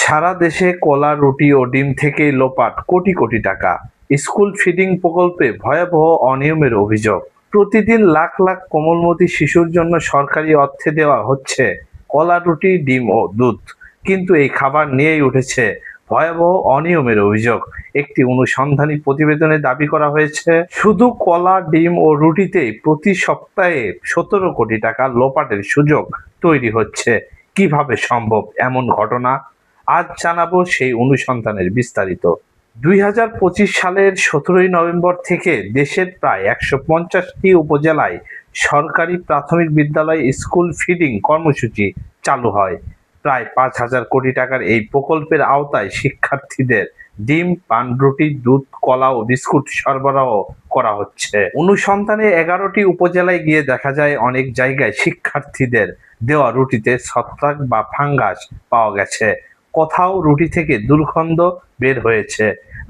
সারা দেশে কলা, রুটি ও ডিম থেকেই লোপাট কোটি কোটি টাকা। স্কুল ফিডিং প্রকল্পে ভয়াবহ অনিয়মের অভিযোগ। প্রতিদিন লাখ লাখ কোমলমতি শিশুর জন্য সরকারি অর্থে দেওয়া হচ্ছে কলা, রুটি, ডিম ও দুধ, কিন্তু এই খাবার নিয়েই উঠেছে ভয়াবহ অনিয়মের অভিযোগ। একটি অনুসন্ধানী প্রতিবেদনে দাবি করা হয়েছে, শুধু কলা, ডিম ও রুটিতেই প্রতি সপ্তাহে 17 কোটি টাকা লোপাটের সুযোগ তৈরি হচ্ছে। কিভাবে সম্ভব এমন ঘটনা? আজ জানাবো সেই অনুসন্ধানের বিস্তারিত। 2025 সালের 17 নভেম্বর থেকে দেশের প্রায় 150টি উপজেলায় সরকারি প্রাথমিক বিদ্যালয় স্কুল ফিডিং কর্মসূচি চালু হয়। প্রায় 5,000 কোটি টাকার এই প্রকল্পের আওতায় শিক্ষার্থীদের ডিম, পাউরুটি, দুধ, কলা ও বিস্কুট সরবরাহ করা হচ্ছে। অনুসন্ধানে 11টি উপজেলায় গিয়ে দেখা যায়, অনেক জায়গায় শিক্ষার্থীদের দেওয়া রুটিতে ছত্রাক বা ফাঙ্গাস পাওয়া গেছে। কোথাও রুটি থেকে দুর্গন্ধ বের হয়েছে,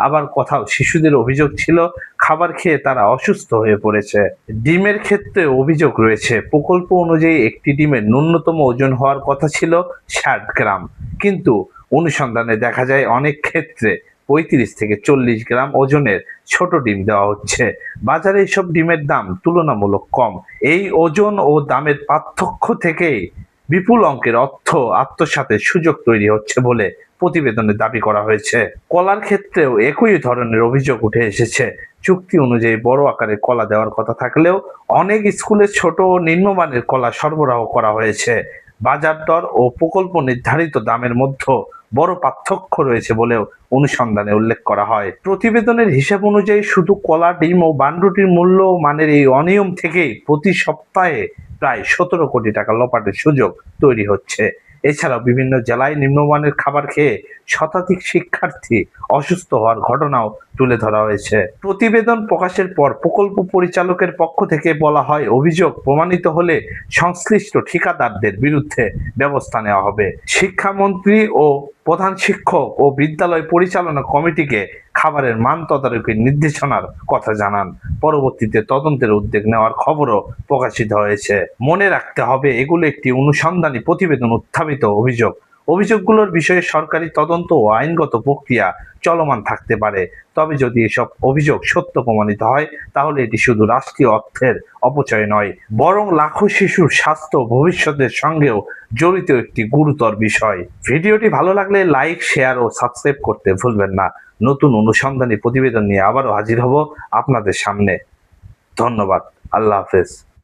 আবার কোথাও শিশুদের অভিযোগ ছিল খাবার খেয়ে তারা অসুস্থ হয়ে পড়েছে। ডিমের ক্ষেত্রে অভিযোগ রয়েছে, প্রকল্প অনুযায়ী একটি ডিমের ন্যূনতম ওজন হওয়ার কথা ছিল 60 গ্রাম, কিন্তু অনুসন্ধানে দেখা যায় অনেক ক্ষেত্রে 35 থেকে 40 গ্রাম ওজনের ছোট ডিম দেওয়া হচ্ছে। বাজারে এসব ডিমের দাম তুলনামূলক কম। এই ওজন ও দামের পার্থক্য থেকেই বিপুল অঙ্কের অর্থ আত্মসাতের সুযোগ তৈরি হচ্ছে বলে প্রতিবেদনে দাবি করা হয়েছে। কলার ক্ষেত্রেও একই ধরনের অভিযোগ উঠে এসেছে। চুক্তি অনুযায়ী বড় আকারের কলা দেওয়ার কথা থাকলেও অনেক স্কুলে ছোট ও নিম্নমানের কলা সরবরাহ করা হয়েছে। বাজার দর ও প্রকল্প নির্ধারিত দামের মধ্যে বড় পার্থক্য রয়েছে বলেও অনুসন্ধানে উল্লেখ করা হয়। প্রতিবেদনের হিসাব অনুযায়ী শুধু কলা, ডিম ও বানরুটির মূল্য ও মানের এই অনিয়ম থেকেই প্রতি সপ্তাহে প্রায় 17 কোটি টাকা লোপাটের সুযোগ তৈরি হচ্ছে। এছাড়াও বিভিন্ন জেলায় নিম্নমানের খাবার খেয়ে শতাধিক শিক্ষার্থী অসুস্থ হওয়ার ঘটনাও তুলে ধরা হয়েছে। প্রতিবেদন প্রকাশের পর প্রকল্প পরিচালকের পক্ষ থেকে বলা হয়, অভিযোগ প্রমাণিত হলে সংশ্লিষ্ট ঠিকাদারদের বিরুদ্ধে ব্যবস্থা নেওয়া হবে। শিক্ষামন্ত্রী ও প্রধান শিক্ষক ও বিদ্যালয় পরিচালনা কমিটিকে খাবারের মান তদারকির নির্দেশনার কথা জানান। পরবর্তীতে তদন্তের উদ্যোগ নেওয়ার খবরও প্রকাশিত হয়েছে। মনে রাখতে হবে, এগুলো একটি অনুসন্ধানী প্রতিবেদন, উত্থাপিত অভিযোগ। অভিযোগগুলোর বিষয়ে সরকারি তদন্ত ও আইনগত প্রক্রিয়া চলমান থাকতে পারে। তবে যদি এসব অভিযোগ সত্য প্রমাণিত হয়, তাহলে এটি শুধু রাষ্ট্রীয় অর্থের অপচয় নয়, বরং লাখো শিশুর স্বাস্থ্য ভবিষ্যতের সঙ্গেও জড়িত একটি গুরুতর বিষয়। ভিডিওটি ভালো লাগলে লাইক, শেয়ার ও সাবস্ক্রাইব করতে ভুলবেন না। নতুন অনুসন্ধানী প্রতিবেদন নিয়ে আবারও হাজির হব আপনাদের সামনে। ধন্যবাদ। আল্লাহ হাফেজ।